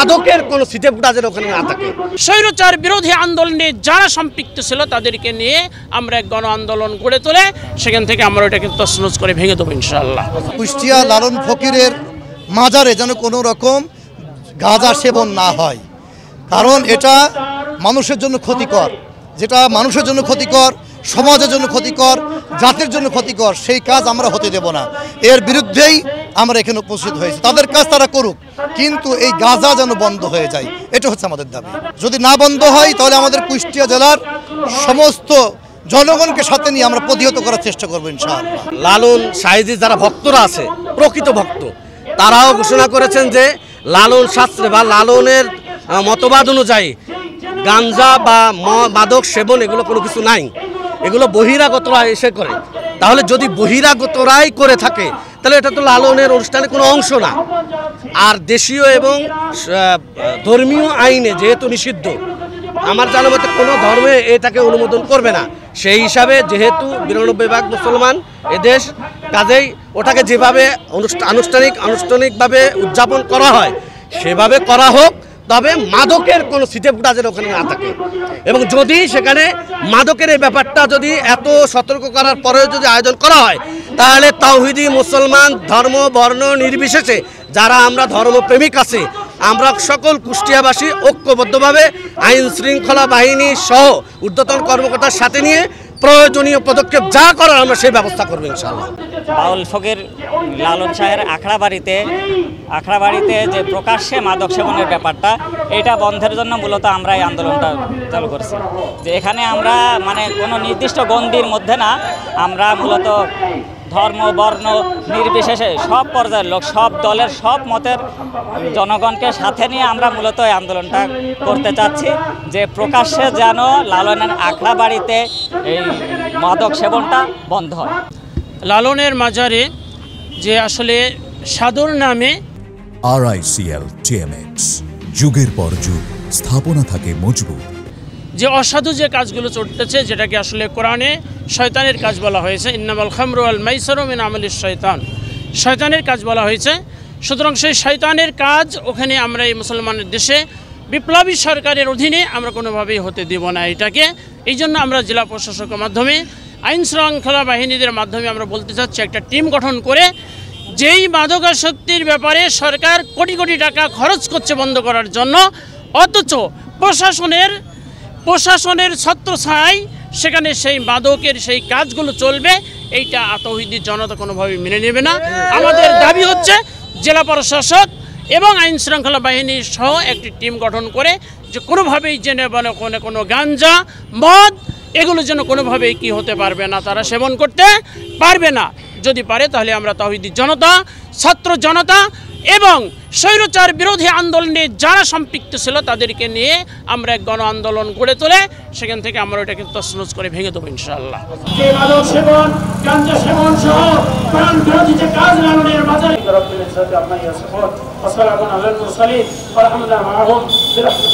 মাদকের কোনো ছিটেফোঁটা যেন ওখানে না থাকে। স্বৈরাচার বিরোধী আন্দোলনে যারা সম্পৃক্ত ছিল তাদেরকে নিয়ে আমরা এক গণ আন্দোলন গড়ে তোলে সেখান থেকে আমরা ওটাকে তছনছ করে ভেঙে দেবো ইনশাআল্লাহ। কুষ্টিয়া লালন ফকিরের মাজারে যেন কোনো রকম গাঁজা সেবন না হয়, কারণ এটা মানুষের জন্য ক্ষতিকর। যেটা মানুষের জন্য ক্ষতিকর, সমাজের জন্য ক্ষতিকর, জাতির জন্য ক্ষতিকর, সেই কাজ আমরা হতে দেব না। এর বিরুদ্ধেই আমরা এখানে উপস্থিত হয়েছি। তাদের কাজ তারা করুক, কিন্তু এই গাঁজা যেন বন্ধ হয়ে যায়, এটা হচ্ছে আমাদের দাবি। যদি না বন্ধ হয় তাহলে আমাদের কুষ্টিয়া জেলার সমস্ত জনগণকে সাথে নিয়ে আমরা প্রতিহত করার চেষ্টা করবো ইনশাআল্লাহ। লালন সাইজির যারা ভক্তরা আছে, প্রকৃত ভক্ত, তারাও ঘোষণা করেছেন যে লালন শাস্ত্রে বা লালনের মতবাদ অনুযায়ী গাঞ্জা বা মাদক সেবন এগুলো কোনো কিছু নাই, এগুলো বহিরাগতরা এসে করে। তাহলে যদি বহিরাগতরাই করে থাকে তাহলে এটা তো লালনের অনুষ্ঠানের কোনো অংশ না। আর দেশীয় এবং ধর্মীয় আইনে যেহেতু নিষিদ্ধ, আমার জানা মতে কোনো ধর্মে এটাকে অনুমোদন করবে না। সেই হিসাবে যেহেতু ৯২% মুসলমান এদেশ, কাজেই ওটাকে যেভাবে আনুষ্ঠানিকভাবে উদযাপন করা হয় সেভাবে করা হোক, তবে মাদকের কোনো ছিটেফোঁটা যেন ওখানে না থাকে। এবং যদি সেখানে মাদকের এই ব্যাপারটা যদি এত সতর্ক করার পরেও যদি আয়োজন করা হয়, তাহলে তাওহীদি মুসলমান ধর্ম বর্ণ নির্বিশেষে যারা আমরা ধর্মপ্রেমিক আছি, আমরা সকল কুষ্টিয়াবাসী ঐক্যবদ্ধভাবে আইন শৃঙ্খলা বাহিনী সহ ঊর্ধ্বতন কর্মকর্তার সাথে নিয়ে প্রয়োজনীয় পদক্ষেপ যা করার আমরা সেই ব্যবস্থা করবো ইনশাআল্লাহ। বাউল ফকির লালন শাহের আখড়াবাড়িতে যে প্রকাশ্যে মাদক সেবনের ব্যাপারটা, এটা বন্ধের জন্য মূলত আমরা এই আন্দোলনটা চালু করছি। যে এখানে আমরা মানে কোনো নির্দিষ্ট গণ্ডির মধ্যে না, আমরা মূলত ধর্ম বর্ণ নির্বিশেষে সব পর্যায়ের লোক, সব দলের সব মতের জনগণকে সাথে নিয়ে আমরা মূলত এই আন্দোলনটা করতে চাচ্ছি, যে প্রকাশ্যে যেন লালনের আখড়াবাড়িতে এই মাদক সেবনটা বন্ধ হয়। লালনের মাজারে যে আসলে সাদর নামে RICL TMX, যুগের পর যুগ স্থাপনা থাকে মজবুত। যে অসাধু যে কাজগুলো চলতেছে, যেটাকে আসলে কোরআনে শয়তানের কাজ বলা হয়েছে, ইন্নামাল খামরু ওয়াল মাইসিরু মিন আমালিশ শয়তান, শয়তানের কাজ বলা হয়েছে। সুতরাং সেই শয়তানের কাজ ওখানে আমরা এই মুসলমানের দেশে বিপ্লবী সরকারের অধীনে আমরা কোনোভাবেই হতে দেব না এটাকে। এই জন্য আমরা জেলা প্রশাসকের মাধ্যমে আইন শৃঙ্খলা বাহিনীদের মাধ্যমে আমরা বলতে চাচ্ছি, একটা টিম গঠন করে যেই মাদকাসক্তির ব্যাপারে সরকার কোটি কোটি টাকা খরচ করছে বন্ধ করার জন্য, অথচ প্রশাসনের ছত্রছায়ায় সেখানে সেই মাদকের সেই কাজগুলো চলবে, এইটা তাওহীদি জনতা কোনোভাবেই মেনে নেবে না। আমাদের দাবি হচ্ছে জেলা প্রশাসক এবং আইন শৃঙ্খলা বাহিনী সহ একটি টিম গঠন করে যে কোনোভাবেই জেনে কোনো গাঞ্জা মদ এগুলো যেন কোনোভাবেই কি হতে পারবে না, তারা সেবন করতে পারবে না। যদি পারে তাহলে আমরা তাওহীদি জনতা, ছাত্র জনতা এবং স্বৈরাচার বিরোধী আন্দোলনে যারা সম্পৃক্ত ছিল তাদেরকে নিয়ে আমরা এক গণ আন্দোলন গড়ে তোলে সেখান থেকে আমরা ওটাকে তছনছ করে ভেঙে দেবো ইনশাআল্লাহ। যে মাদক সেবন, গাঁজা সেবন সহ কোরআন বিরোধী যে কাজ লালনের মাজারে রব্বুল ইজ্জতি আম্মা ইয়াসিফুন ওয়া সালামুন আলাল মুরসালিন ওয়া রাহমাতুল্লাহি ওয়া বারাকাতুহু।